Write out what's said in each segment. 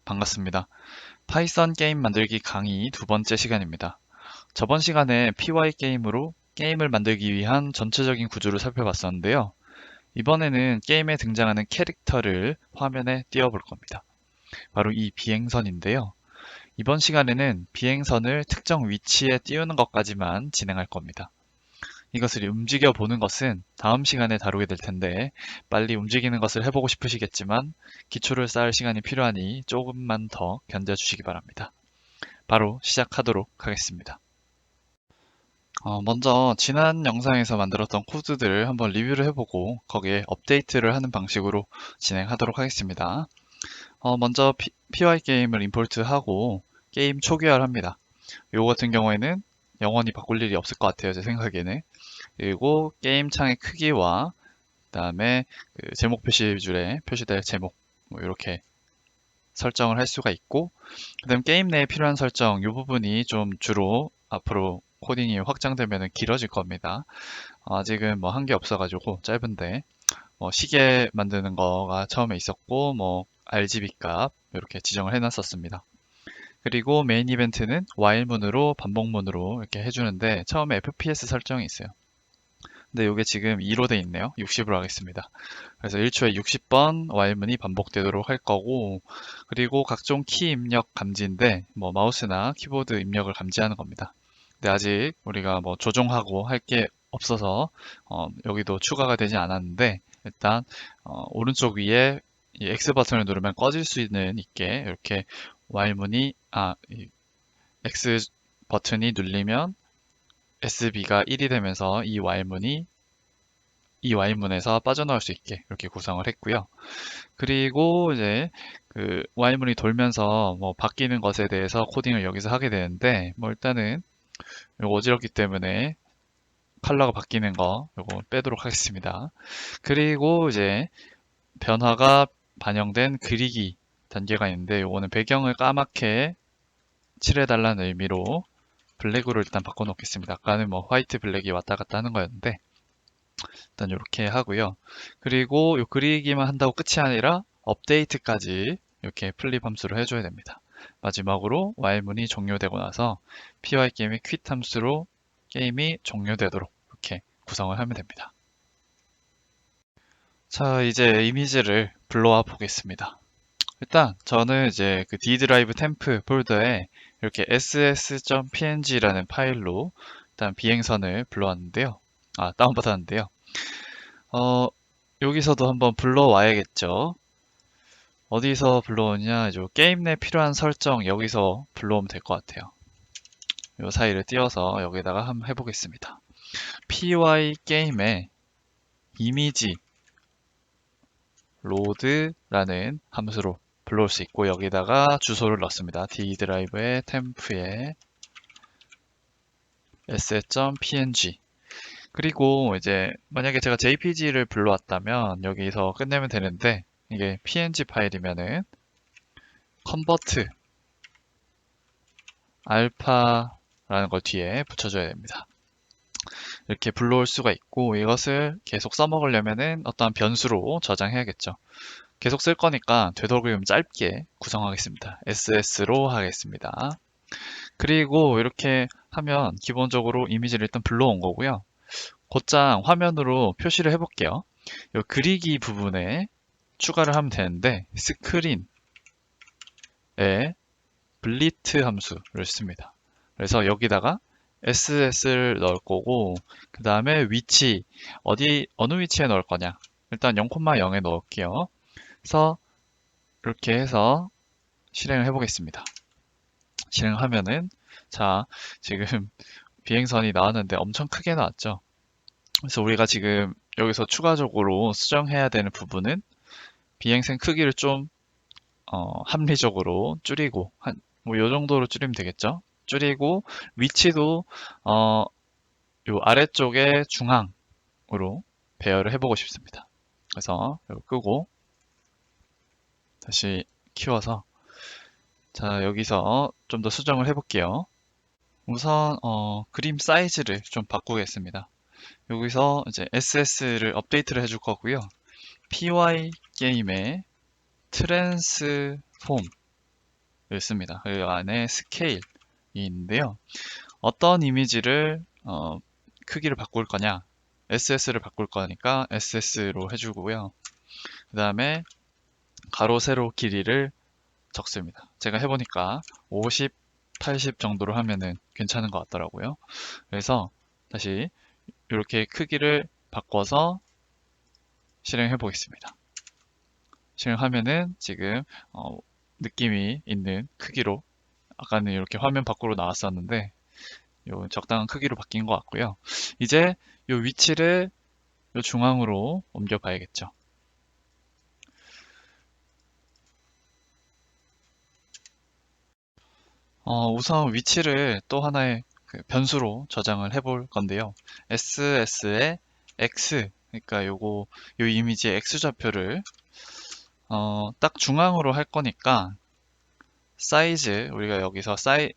반갑습니다. 파이썬 게임 만들기 강의 두 번째 시간입니다. 저번 시간에 PY 게임으로 게임을 만들기 위한 전체적인 구조를 살펴봤었는데요. 이번에는 게임에 등장하는 캐릭터를 화면에 띄워볼 겁니다. 바로 이 비행선인데요. 이번 시간에는 비행선을 특정 위치에 띄우는 것까지만 진행할 겁니다. 이것을 움직여 보는 것은 다음 시간에 다루게 될 텐데 빨리 움직이는 것을 해보고 싶으시겠지만 기초를 쌓을 시간이 필요하니 조금만 더 견뎌주시기 바랍니다. 바로 시작하도록 하겠습니다. 먼저 지난 영상에서 만들었던 코드들을 한번 리뷰를 해보고 거기에 업데이트를 하는 방식으로 진행하도록 하겠습니다. 먼저 PY 게임을 임포트하고 게임 초기화를 합니다. 이거 같은 경우에는 영원히 바꿀 일이 없을 것 같아요, 제 생각에는. 그리고 게임 창의 크기와 그다음에 그 제목 표시줄에 표시될 제목 뭐 이렇게 설정을 할 수가 있고, 그다음 게임 내에 필요한 설정 이 부분이 좀 주로 앞으로 코딩이 확장되면 길어질 겁니다. 아직은 뭐 한 게 없어가지고 짧은데, 시계 만드는 거가 처음에 있었고, 뭐 RGB 값 이렇게 지정을 해놨었습니다. 그리고 메인 이벤트는 while문으로 반복문으로 이렇게 해주는데 처음에 FPS 설정이 있어요. 근데 이게 지금 2로 돼 있네요. 60으로 하겠습니다. 그래서 1초에 60번 while문이 반복되도록 할 거고, 그리고 각종 키 입력 감지인데 뭐 마우스나 키보드 입력을 감지하는 겁니다. 근데 아직 우리가 뭐 조종하고 할 게 없어서 여기도 추가가 되지 않았는데, 일단 오른쪽 위에 이 X 버튼을 누르면 꺼질 수 있게 이렇게 while문이 이 X 버튼이 눌리면 SB가 1이 되면서 이 while문에서 빠져나올 수 있게 이렇게 구성을 했고요. 그리고 이제 그 while문이 돌면서 뭐 바뀌는 것에 대해서 코딩을 여기서 하게 되는데, 뭐 일단은 이거 어지럽기 때문에 컬러가 바뀌는 거 이거 빼도록 하겠습니다. 그리고 이제 변화가 반영된 그리기 단계가 있는데, 이거는 배경을 까맣게 칠해달라는 의미로 블랙으로 일단 바꿔놓겠습니다. 아까는 뭐 화이트 블랙이 왔다 갔다 하는 거였는데 일단 이렇게 하고요. 그리고 이 그리기만 한다고 끝이 아니라 업데이트까지 이렇게 플립 함수로 해줘야 됩니다. 마지막으로 while문이 종료되고 나서 py 게임의 quit 함수로 게임이 종료되도록 이렇게 구성을 하면 됩니다. 자, 이제 이미지를 불러와 보겠습니다. 일단 저는 이제 그 D 드라이브 템프 폴더에 이렇게 ss.png라는 파일로 일단 비행선을 불러왔는데요. 다운받았는데요. 여기서도 한번 불러와야겠죠. 어디서 불러오냐, 이제 게임 내 필요한 설정 여기서 불러오면 될 것 같아요. 이 사이를 띄워서 여기다가 한번 해보겠습니다. py 게임에 이미지 로드라는 함수로 불러올 수 있고, 여기다가 주소를 넣습니다. D 드라이브의 템프에 s.png. 그리고 이제 만약에 제가 jpg를 불러왔다면 여기서 끝내면 되는데, 이게 png 파일이면은 convert 알파라는 걸 뒤에 붙여줘야 됩니다. 이렇게 불러올 수가 있고, 이것을 계속 써먹으려면은 어떠한 변수로 저장해야겠죠. 계속 쓸 거니까 되도록이면 짧게 구성하겠습니다. ss로 하겠습니다. 그리고 이렇게 하면 기본적으로 이미지를 일단 불러온 거고요. 곧장 화면으로 표시를 해볼게요. 이 그리기 부분에 추가를 하면 되는데, 스크린에 블리트 함수를 씁니다. 그래서 여기다가 ss를 넣을 거고, 그 다음에 위치, 어느 위치에 넣을 거냐. 일단 0,0에 넣을게요. 그래서 이렇게 해서 실행을 해보겠습니다. 실행하면은, 자, 지금 비행선이 나왔는데 엄청 크게 나왔죠. 그래서 우리가 지금 여기서 추가적으로 수정해야 되는 부분은 비행선 크기를 좀 합리적으로 줄이고, 요 정도로 줄이면 되겠죠. 줄이고, 위치도 요 아래쪽에 중앙으로 배열을 해보고 싶습니다. 그래서 이거 끄고 다시 키워서, 자, 여기서 좀 더 수정을 해볼게요. 우선 그림 사이즈를 좀 바꾸겠습니다. 여기서 이제 SS를 업데이트를 해줄 거고요. PY 게임의 트랜스폼 씁니다. 그리고 안에 스케일이 있는데요. 어떤 이미지를 크기를 바꿀 거냐, SS를 바꿀 거니까 SS로 해주고요. 그 다음에 가로 세로 길이를 적습니다. 제가 해보니까 50, 80 정도로 하면은 괜찮은 것 같더라고요. 그래서 다시 이렇게 크기를 바꿔서 실행해 보겠습니다. 실행하면은 지금 느낌이 있는 크기로, 아까는 이렇게 화면 밖으로 나왔었는데 요 적당한 크기로 바뀐 것 같고요. 이제 요 위치를 요 중앙으로 옮겨 봐야겠죠. 우선 위치를 또 하나의 그 변수로 저장을 해 볼 건데요. SS의 X, 그러니까 요 이미지의 X좌표를 딱 중앙으로 할 거니까 사이즈, 우리가 여기서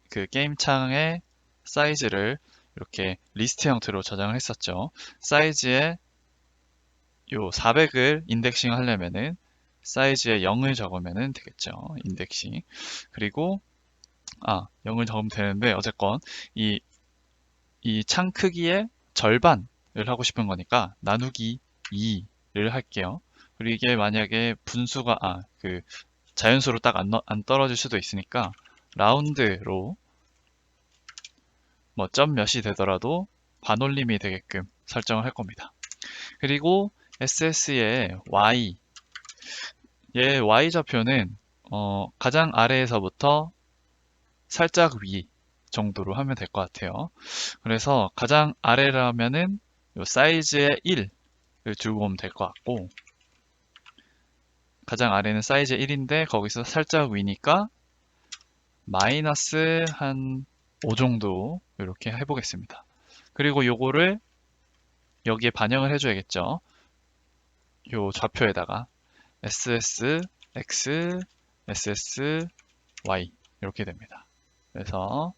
그 게임 창의 사이즈를 이렇게 리스트 형태로 저장을 했었죠. 사이즈에 요 400을 인덱싱 하려면은 사이즈에 0을 적으면 되겠죠. 인덱싱. 그리고 0을 적으면 되는데 어쨌건 이 창 크기의 절반을 하고 싶은 거니까 나누기 2를 할게요. 그리고 이게 만약에 분수가 그 자연수로 딱 안 떨어질 수도 있으니까 라운드로 뭐 점 몇이 되더라도 반올림이 되게끔 설정을 할 겁니다. 그리고 SS의 Y, 얘 Y좌표는 가장 아래에서부터 살짝 위 정도로 하면 될 것 같아요. 그래서 가장 아래라면은 요 사이즈의 1을 두고 오면 될 것 같고, 가장 아래는 사이즈 1인데 거기서 살짝 위니까 마이너스 한 5 정도 이렇게 해보겠습니다. 그리고 요거를 여기에 반영을 해줘야겠죠. 요 좌표에다가 SS, X, SS, Y 이렇게 됩니다. 그래서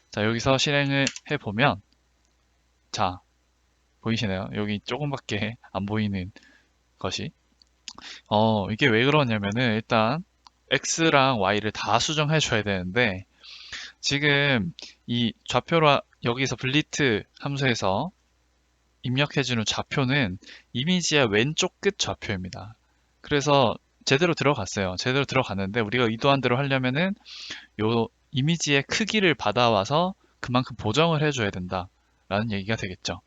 자, 여기서 실행을 해보면, 자, 보이시나요? 여기 조금밖에 안 보이는 것이. 이게 왜 그러냐면은 일단 X랑 Y를 다 수정해 줘야 되는데, 지금 이 좌표로 여기서 블리트 함수에서 입력해주는 좌표는 이미지의 왼쪽 끝 좌표입니다. 그래서 제대로 들어갔어요. 제대로 들어갔는데 우리가 의도한 대로 하려면은 요 이미지의 크기를 받아와서 그만큼 보정을 해줘야 된다라는 얘기가 되겠죠.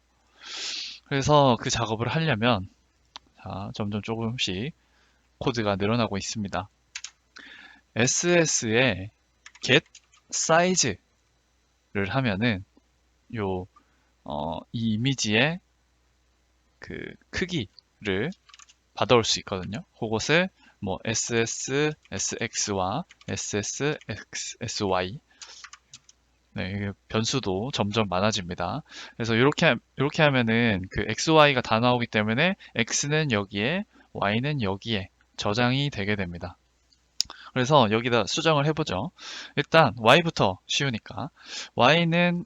그래서 그 작업을 하려면 점점 조금씩 코드가 늘어나고 있습니다. SS에 get size를 하면은 이 이미지의 그 크기를 받아올 수 있거든요. 그것을 뭐 SS, SX와 SS, XSY, 네, 이게 변수도 점점 많아집니다. 그래서 이렇게 하면은 그 XY가 다 나오기 때문에 X는 여기에, Y는 여기에 저장이 되게 됩니다. 그래서 여기다 수정을 해보죠. 일단 Y부터 쉬우니까. Y는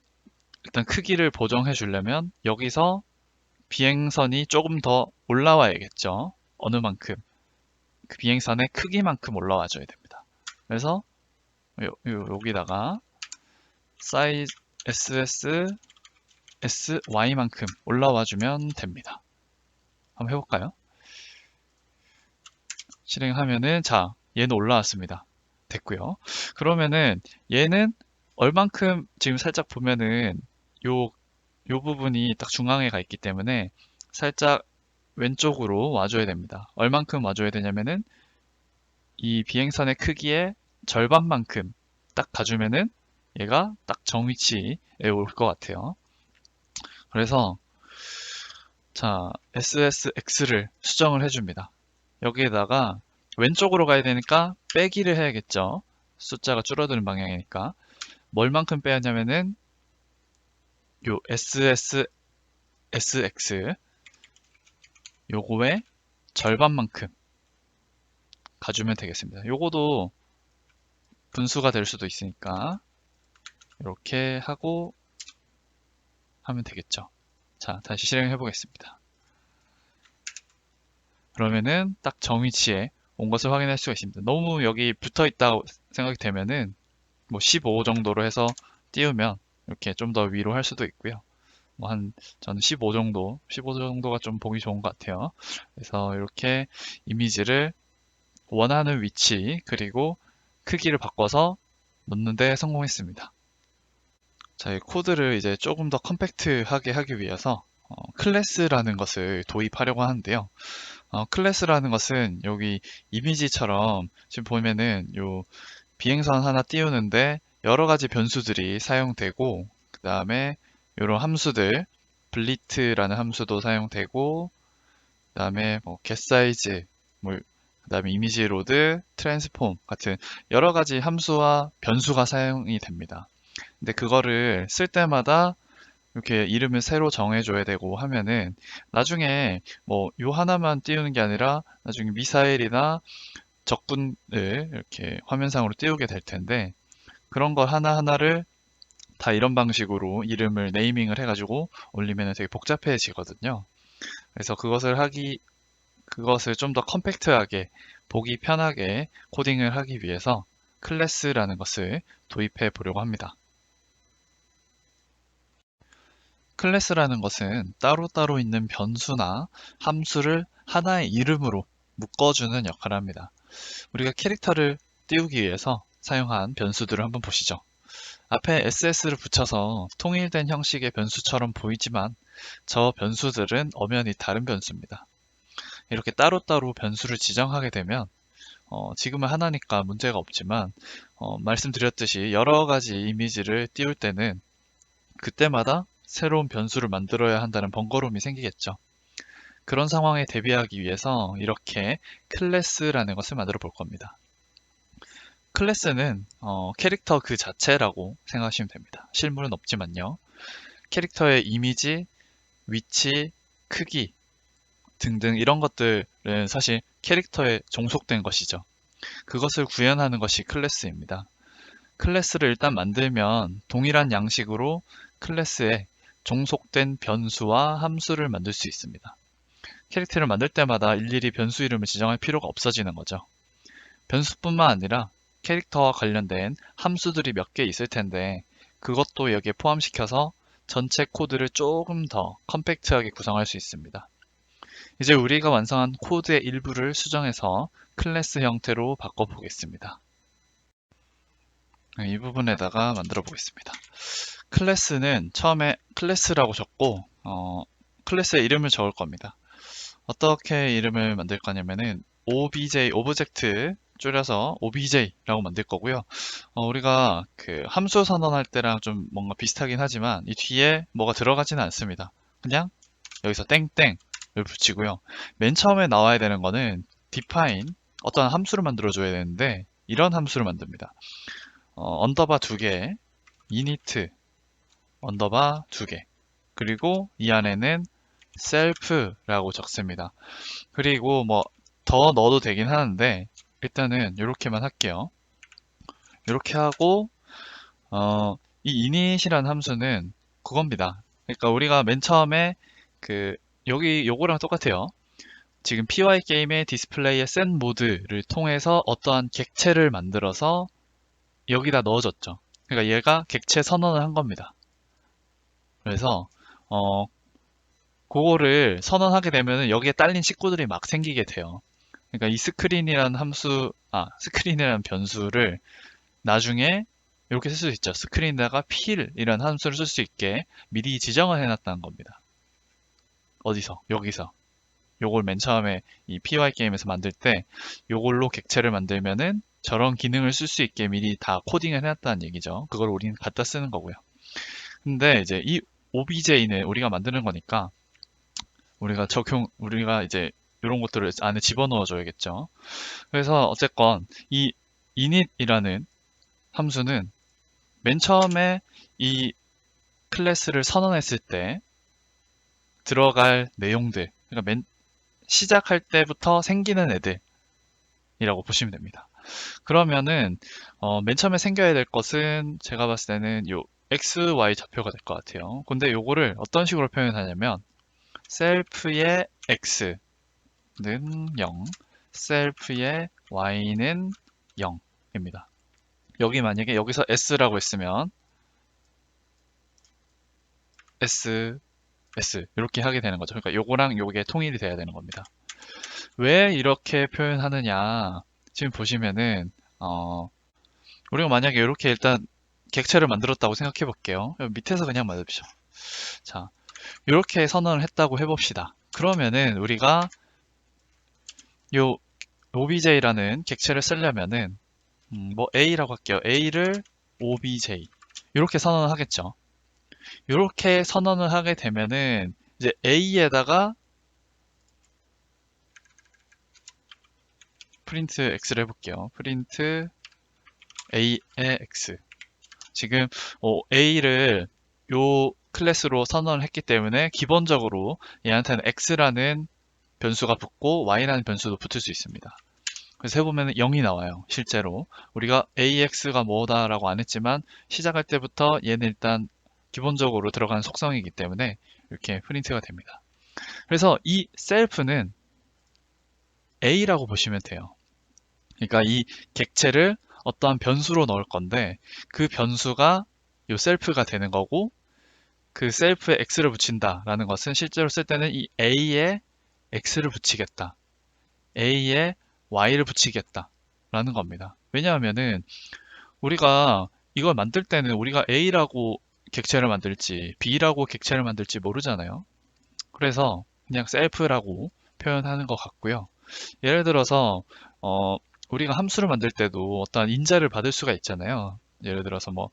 일단 크기를 보정해 주려면 여기서 비행선이 조금 더 올라와야겠죠. 어느 만큼. 그 비행선의 크기만큼 올라와 줘야 됩니다. 그래서 여기다가 사이즈 SS, SY만큼 올라와 주면 됩니다. 한번 해볼까요? 실행하면은, 자, 얘는 올라왔습니다. 됐고요. 그러면은 얘는 얼만큼, 지금 살짝 보면은 요 부분이 딱 중앙에 가 있기 때문에 살짝 왼쪽으로 와줘야 됩니다. 얼만큼 와줘야 되냐면은 이 비행선의 크기의 절반만큼 딱 가주면은 얘가 딱 정위치에 올 것 같아요. 그래서 자, SSX를 수정을 해줍니다. 여기에다가 왼쪽으로 가야 되니까 빼기를 해야겠죠. 숫자가 줄어드는 방향이니까. 뭘만큼 빼야냐면은 요 SSX 요거의 절반만큼 가주면 되겠습니다. 요거도 분수가 될 수도 있으니까 이렇게 하고 하면 되겠죠. 자, 다시 실행해 보겠습니다. 그러면은 딱 정위치에 온 것을 확인할 수가 있습니다. 너무 여기 붙어 있다고 생각이 되면은 뭐 15 정도로 해서 띄우면 이렇게 좀 더 위로 할 수도 있고요. 뭐 저는 15 정도가 좀 보기 좋은 것 같아요. 그래서 이렇게 이미지를 원하는 위치 그리고 크기를 바꿔서 넣는데 성공했습니다. 자, 이 코드를 이제 조금 더 컴팩트하게 하기 위해서 클래스라는 것을 도입하려고 하는데요. 클래스라는 것은 여기 이미지처럼 지금 보면은 요 비행선 하나 띄우는데 여러 가지 변수들이 사용되고 그 다음에 이런 함수들 블리트라는 함수도 사용되고 그 다음에 뭐 getSize 뭐 그다음에 이미지 로드, 트랜스폼 같은 여러 가지 함수와 변수가 사용이 됩니다. 근데 그거를 쓸 때마다 이렇게 이름을 새로 정해줘야 되고 하면은 나중에 뭐 요 하나만 띄우는 게 아니라 나중에 미사일이나 적군을 이렇게 화면상으로 띄우게 될 텐데 그런 거 하나하나를 다 이런 방식으로 이름을 네이밍을 해가지고 올리면 되게 복잡해지거든요. 그래서 그것을 좀 더 컴팩트하게 보기 편하게 코딩을 하기 위해서 클래스라는 것을 도입해 보려고 합니다. 클래스라는 것은 따로따로 있는 변수나 함수를 하나의 이름으로 묶어주는 역할을 합니다. 우리가 캐릭터를 띄우기 위해서 사용한 변수들을 한번 보시죠. 앞에 SS를 붙여서 통일된 형식의 변수처럼 보이지만 저 변수들은 엄연히 다른 변수입니다. 이렇게 따로따로 변수를 지정하게 되면 지금은 하나니까 문제가 없지만 말씀드렸듯이 여러 가지 이미지를 띄울 때는 그때마다 새로운 변수를 만들어야 한다는 번거로움이 생기겠죠. 그런 상황에 대비하기 위해서 이렇게 클래스라는 것을 만들어 볼 겁니다. 클래스는 캐릭터 그 자체라고 생각하시면 됩니다. 실물은 없지만요. 캐릭터의 이미지, 위치, 크기 등등 이런 것들은 사실 캐릭터에 종속된 것이죠. 그것을 구현하는 것이 클래스입니다. 클래스를 일단 만들면 동일한 양식으로 클래스에 종속된 변수와 함수를 만들 수 있습니다. 캐릭터를 만들 때마다 일일이 변수 이름을 지정할 필요가 없어지는 거죠. 변수뿐만 아니라 캐릭터와 관련된 함수들이 몇 개 있을 텐데 그것도 여기에 포함시켜서 전체 코드를 조금 더 컴팩트하게 구성할 수 있습니다. 이제 우리가 완성한 코드의 일부를 수정해서 클래스 형태로 바꿔보겠습니다. 이 부분에다가 만들어 보겠습니다. 클래스는 처음에 클래스라고 적고 클래스의 이름을 적을 겁니다. 어떻게 이름을 만들 거냐면은 obj, 오브젝트 줄여서 obj라고 만들 거고요. 우리가 그 함수 선언할 때랑 좀 뭔가 비슷하긴 하지만 이 뒤에 뭐가 들어가지는 않습니다. 그냥 여기서 땡땡을 붙이고요. 맨 처음에 나와야 되는 거는 define, 어떤 함수를 만들어 줘야 되는데 이런 함수를 만듭니다. 언더바 2개, init 언더바 2개, 그리고 이 안에는 self라고 적습니다. 그리고 뭐 더 넣어도 되긴 하는데 일단은 이렇게만 할게요. 이렇게 하고 이 init이라는 함수는 그겁니다. 그러니까 우리가 맨 처음에 여기 요거랑 똑같아요. 지금 PY 게임의 디스플레이의 set 모드를 통해서 어떠한 객체를 만들어서 여기다 넣어줬죠. 그러니까 얘가 객체 선언을 한 겁니다. 그래서 그거를 선언하게 되면 여기에 딸린 식구들이 막 생기게 돼요. 그러니까 이 스크린이라는 변수를 나중에 이렇게 쓸 수 있죠. 스크린에다가 필이라는 함수를 쓸 수 있게 미리 지정을 해놨다는 겁니다. 어디서? 여기서. 요걸 맨 처음에 이 PY 게임에서 만들 때 요걸로 객체를 만들면은 저런 기능을 쓸 수 있게 미리 다 코딩을 해놨다는 얘기죠. 그걸 우리는 갖다 쓰는 거고요. 근데 이제 이 OBJ는 우리가 만드는 거니까 우리가 이제 이런 것들을 안에 집어넣어 줘야겠죠. 그래서 어쨌건 이 init이라는 함수는 맨 처음에 이 클래스를 선언했을 때 들어갈 내용들, 그러니까 시작할 때부터 생기는 애들이라고 보시면 됩니다. 그러면은 맨 처음에 생겨야 될 것은 제가 봤을 때는 요 x, y 좌표가 될 것 같아요. 근데 요거를 어떤 식으로 표현하냐면 셀프의 x는 0, 셀프의 y는 0입니다. 여기 만약에 여기서 S라고 했으면 S, S 이렇게 하게 되는 거죠. 그러니까 요거랑 요게 통일이 돼야 되는 겁니다. 왜 이렇게 표현하느냐? 지금 보시면은 우리가 만약에 이렇게 일단 객체를 만들었다고 생각해 볼게요. 밑에서 그냥 만듭시오. 자, 이렇게 선언을 했다고 해봅시다. 그러면은 우리가 요 obj라는 객체를 쓰려면은 뭐 a라고 할게요. a를 obj 이렇게 선언을 하겠죠. 이렇게 선언을 하게 되면은 이제 a에다가 프린트 x를 해볼게요. 프린트 a의 x. 지금 a를 요 클래스로 선언을 했기 때문에 기본적으로 얘한테는 x라는 변수가 붙고 y라는 변수도 붙을 수 있습니다. 그래서 해보면 0이 나와요. 실제로 우리가 ax가 뭐다라고 안 했지만 시작할 때부터 얘는 일단 기본적으로 들어가는 속성이기 때문에 이렇게 프린트가 됩니다. 그래서 이 셀프는 a라고 보시면 돼요. 그러니까 이 객체를 어떠한 변수로 넣을 건데 그 변수가 이 셀프가 되는 거고 그 셀프에 x를 붙인다라는 것은 실제로 쓸 때는 이 a에 x를 붙이겠다. a에 y를 붙이겠다. 라는 겁니다. 왜냐하면은 우리가 이걸 만들 때는 우리가 a라고 객체를 만들지 b라고 객체를 만들지 모르잖아요. 그래서 그냥 셀프라고 표현하는 것 같고요. 예를 들어서 우리가 함수를 만들 때도 어떠한 인자를 받을 수가 있잖아요. 예를 들어서 뭐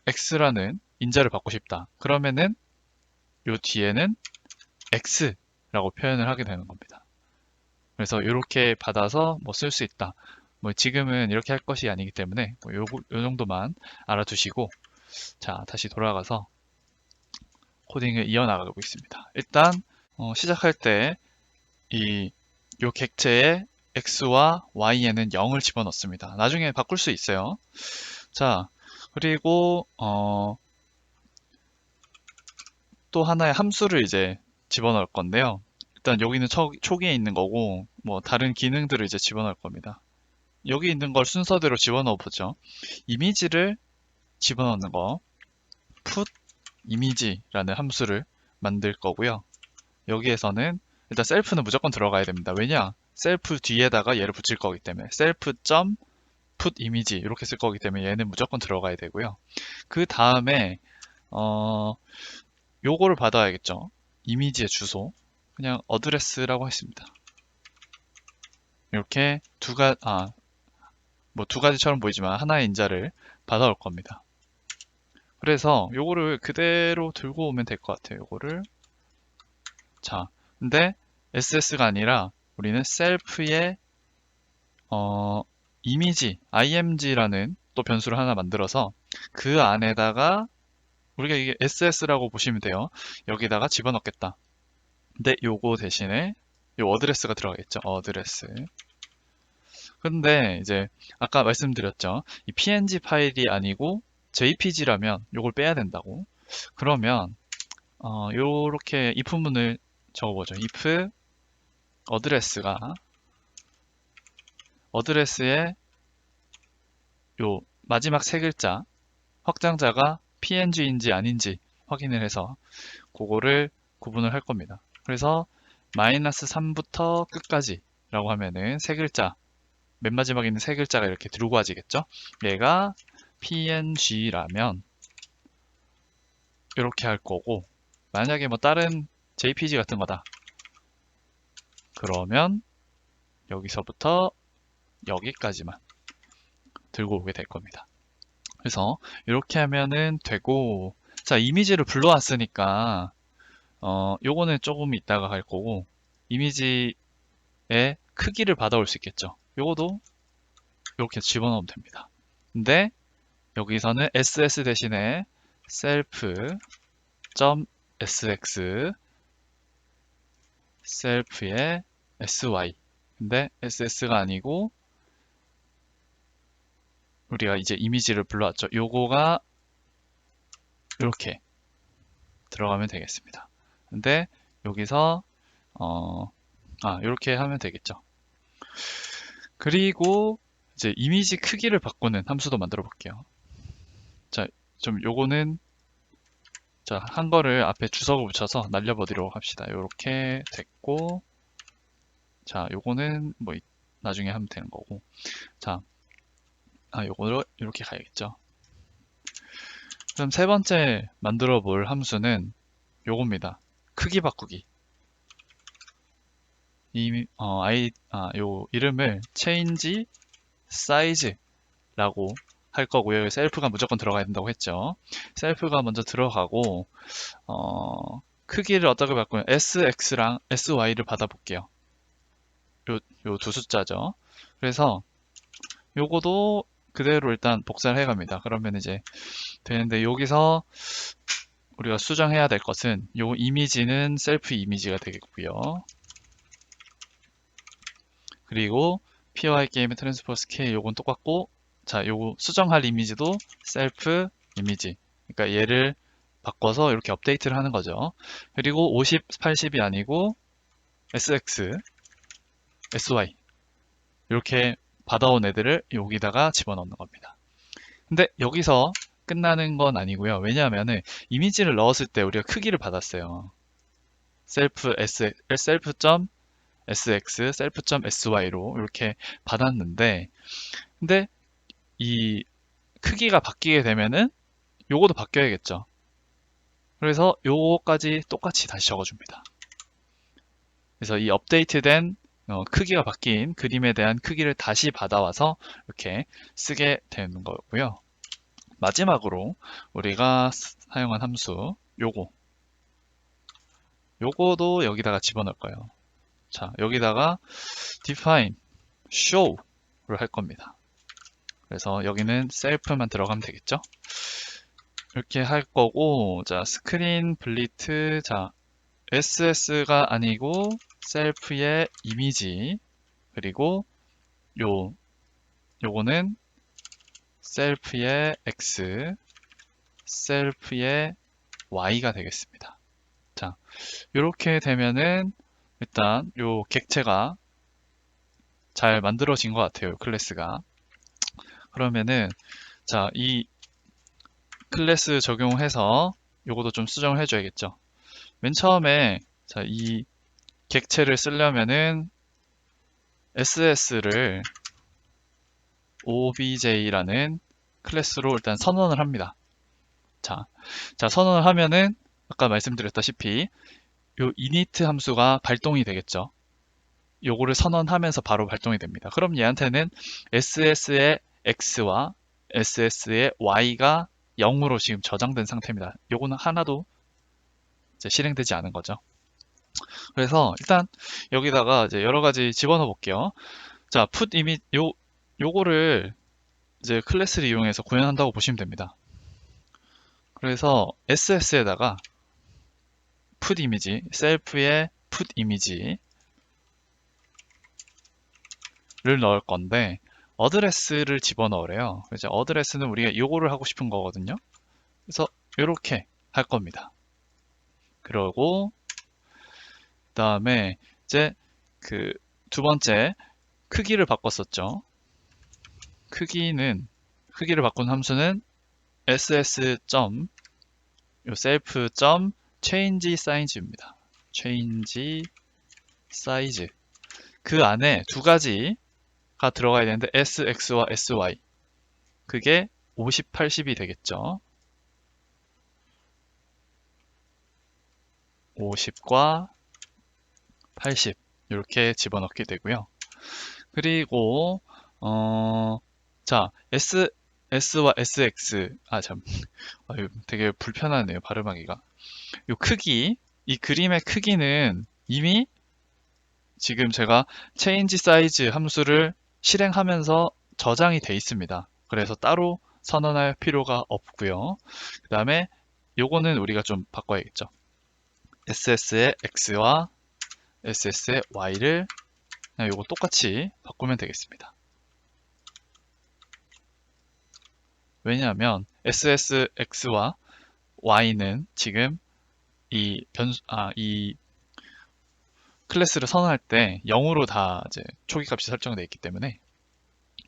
x라는 인자를 받고 싶다. 그러면은 요 뒤에는 x라고 표현을 하게 되는 겁니다. 그래서 이렇게 받아서 뭐 쓸 수 있다. 뭐 지금은 이렇게 할 것이 아니기 때문에 뭐 요 정도만 알아두시고 자 다시 돌아가서 코딩을 이어나가고 있습니다. 일단 시작할 때 요 객체에 x와 y에는 0을 집어넣습니다. 나중에 바꿀 수 있어요. 자 그리고 또 하나의 함수를 이제 집어넣을 건데요. 일단 여기는 초기에 있는 거고 뭐 다른 기능들을 이제 집어넣을 겁니다. 여기 있는 걸 순서대로 집어넣어 보죠. 이미지를 집어넣는 거 put 이미지라는 함수를 만들 거고요. 여기에서는 일단 셀프는 무조건 들어가야 됩니다. 왜냐? 셀프 뒤에다가 얘를 붙일 거기 때문에 셀프.put 이미지 이렇게 쓸 거기 때문에 얘는 무조건 들어가야 되고요. 그 다음에 요거를 받아야겠죠. 이미지의 주소 그냥 어드레스라고 했습니다. 이렇게 뭐 두 가지처럼 보이지만 하나의 인자를 받아올 겁니다. 그래서 요거를 그대로 들고 오면 될 것 같아요. 요거를 자, 근데 SS가 아니라 우리는 셀프의 이미지 img라는 또 변수를 하나 만들어서 그 안에다가 우리가 이게 SS라고 보시면 돼요. 여기다가 집어넣겠다. 근데 요거 대신에 요 어드레스가 들어가겠죠. 어드레스. 근데 이제 아까 말씀드렸죠. 이 PNG 파일이 아니고 JPG라면 요걸 빼야 된다고. 그러면 요렇게 if 문을 적어보죠. if 어드레스에 요 마지막 세 글자 확장자가 PNG인지 아닌지 확인을 해서 그거를 구분을 할 겁니다. 그래서 -3부터 끝까지 라고 하면은 세 글자 맨 마지막에 있는 세 글자가 이렇게 들고 와지겠죠? 얘가 PNG라면 이렇게 할 거고 만약에 뭐 다른 JPG 같은 거다 그러면 여기서부터 여기까지만 들고 오게 될 겁니다. 그래서 이렇게 하면은 되고 자 이미지를 불러왔으니까 요거는 조금 이따가 할 거고 이미지의 크기를 받아올 수 있겠죠. 요거도 이렇게 집어넣으면 됩니다. 근데 여기서는 ss 대신에 self.sx self의 sy 근데 ss가 아니고 우리가 이제 이미지를 불러왔죠. 요거가 이렇게 들어가면 되겠습니다. 근데 여기서 이렇게 하면 되겠죠. 그리고 이제 이미지 크기를 바꾸는 함수도 만들어 볼게요. 자, 좀 요거는 자, 한 거를 앞에 주석을 붙여서 날려버리도록 합시다. 요렇게 됐고, 자, 요거는 뭐 나중에 하면 되는 거고. 자, 요거를 이렇게 가야겠죠. 그럼 세 번째 만들어 볼 함수는 요겁니다. 크기 바꾸기. 요 이름을 change size라고 할 거고요. 여기 셀프가 무조건 들어가야 된다고 했죠. 셀프가 먼저 들어가고, 크기를 어떻게 바꾸면 SX랑 SY를 받아볼게요. 요 두 숫자죠. 그래서 요거도 그대로 일단 복사를 해갑니다. 그러면 이제 되는데 여기서 우리가 수정해야 될 것은 요 이미지는 셀프 이미지가 되겠고요. 그리고 POI 게임의 트랜스퍼 스케일 요건 똑같고, 자, 요거 수정할 이미지도 셀프 이미지. 그러니까 얘를 바꿔서 이렇게 업데이트를 하는 거죠. 그리고 50, 80이 아니고 SX, SY 이렇게 받아온 애들을 여기다가 집어넣는 겁니다. 근데 여기서 끝나는 건 아니고요. 왜냐하면은 이미지를 넣었을 때 우리가 크기를 받았어요. 셀프.sx, 셀프.sy로 이렇게 받았는데, 근데 이 크기가 바뀌게 되면은 요거도 바뀌어야겠죠. 그래서 요거까지 똑같이 다시 적어줍니다. 그래서 이 업데이트된 크기가 바뀐 그림에 대한 크기를 다시 받아와서 이렇게 쓰게 되는 거고요. 마지막으로 우리가 사용한 함수 요거도 여기다가 집어넣을 거예요. 자, 여기다가 define show를 할 겁니다. 그래서 여기는 셀프만 들어가면 되겠죠? 이렇게 할 거고, 자, 스크린 블리트, 자, SS가 아니고 셀프의 이미지, 그리고 요거는 셀프의 X, 셀프의 Y가 되겠습니다. 자, 이렇게 되면은 일단 요 객체가 잘 만들어진 것 같아요. 클래스가. 그러면은 자, 이 클래스 적용해서 요것도 좀 수정을 해줘야겠죠. 맨 처음에 자, 이 객체를 쓰려면은 SS를 obj라는 클래스로 일단 선언을 합니다. 자, 선언을 하면은 아까 말씀드렸다시피 요 init 함수가 발동이 되겠죠. 요거를 선언하면서 바로 발동이 됩니다. 그럼 얘한테는 SS의 X와 SS의 Y가 0으로 지금 저장된 상태입니다. 요거는 하나도 이제 실행되지 않은 거죠. 그래서 일단 여기다가 이제 여러 가지 집어넣어 볼게요. 자, put 이미 요거를 이제 클래스를 이용해서 구현한다고 보시면 됩니다. 그래서 SS에다가 put 이미지, 셀프의 put 이미지를 넣을 건데 어드레스를 집어넣으래요. 이제 어드레스는 우리가 요거를 하고 싶은 거거든요. 그래서 이렇게 할 겁니다. 그러고 그다음에 이제 그 두 번째 크기를 바꿨었죠. 크기를 바꾼 함수는 ss. self. change size입니다. change size. 그 안에 두 가지가 들어가야 되는데 sx와 sy. 그게 50, 80이 되겠죠. 50과 80 이렇게 집어넣게 되고요. 그리고 자, S와 SX 되게 불편하네요, 발음하기가. 이 크기, 이 그림의 크기는 이미 지금 제가 change size 함수를 실행하면서 저장이 돼 있습니다. 그래서 따로 선언할 필요가 없고요. 그 다음에 요거는 우리가 좀 바꿔야겠죠. SS의 X와 SS의 Y를 그냥 요거 똑같이 바꾸면 되겠습니다. 왜냐하면 SSX와 Y는 지금 이 클래스를 선언할 때 0으로 다 이제 초기 값이 설정되어 있기 때문에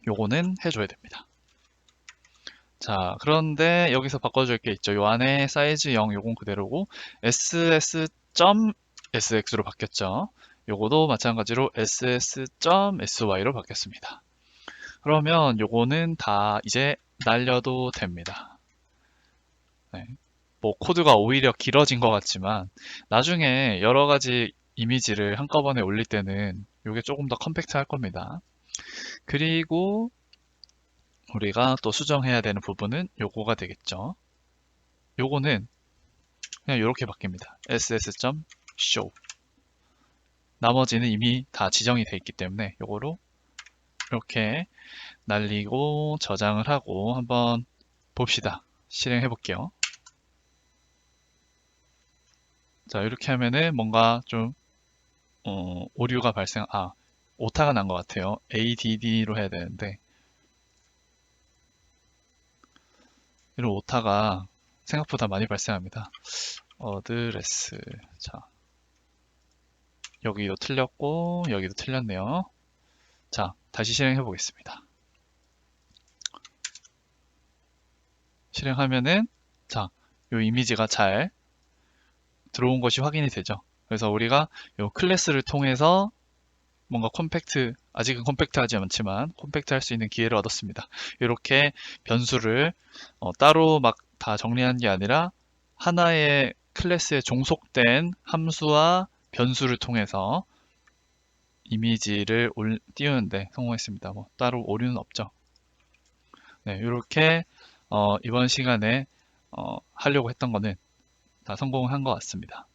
요거는 해줘야 됩니다. 자, 그런데 여기서 바꿔줄 게 있죠. 요 안에 사이즈 0 요건 그대로고 ss.sx로 바뀌었죠. 요거도 마찬가지로 ss.sy로 바뀌었습니다. 그러면 요거는 다 이제 날려도 됩니다. 네. 뭐 코드가 오히려 길어진 것 같지만 나중에 여러 가지 이미지를 한꺼번에 올릴 때는 요게 조금 더 컴팩트할 겁니다. 그리고 우리가 또 수정해야 되는 부분은 요거가 되겠죠. 요거는 그냥 이렇게 바뀝니다. ss.show. 나머지는 이미 다 지정이 되어 있기 때문에 요거로 이렇게 날리고 저장을 하고 한번 봅시다. 실행해 볼게요. 자, 이렇게 하면은 뭔가 좀 오류가 오타가 난 것 같아요. add로 해야 되는데 이런 오타가 생각보다 많이 발생합니다. 어드레스. 자, 여기도 틀렸고 여기도 틀렸네요. 자, 다시 실행해 보겠습니다. 실행하면은 자, 요 이미지가 잘 들어온 것이 확인이 되죠. 그래서 우리가 요 클래스를 통해서 뭔가 아직은 컴팩트하지 않지만 컴팩트할 수 있는 기회를 얻었습니다. 이렇게 변수를 따로 막 다 정리한 게 아니라 하나의 클래스에 종속된 함수와 변수를 통해서 이미지를 띄우는데 성공했습니다. 뭐 따로 오류는 없죠. 네, 이렇게 이번 시간에 하려고 했던 거는 다 성공한 것 같습니다.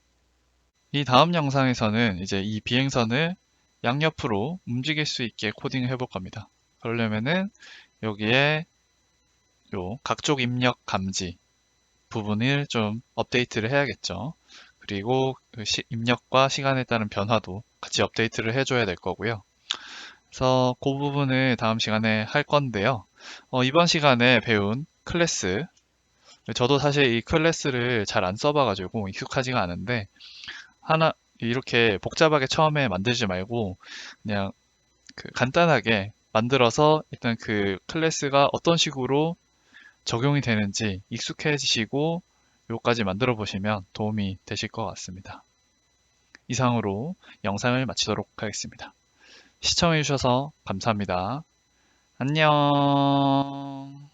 이 다음 영상에서는 이제 이 비행선을 양옆으로 움직일 수 있게 코딩을 해볼 겁니다. 그러려면은 여기에 요 각종 입력 감지 부분을 좀 업데이트를 해야겠죠. 그리고 그 입력과 시간에 따른 변화도 같이 업데이트를 해줘야 될 거고요. 그래서 그 부분을 다음 시간에 할 건데요. 이번 시간에 배운 클래스, 저도 사실 이 클래스를 잘 안 써봐가지고 익숙하지가 않은데 하나 이렇게 복잡하게 처음에 만들지 말고 그냥 간단하게 만들어서 일단 그 클래스가 어떤 식으로 적용이 되는지 익숙해지시고 요까지 만들어 보시면 도움이 되실 것 같습니다. 이상으로 영상을 마치도록 하겠습니다. 시청해 주셔서 감사합니다. 안녕.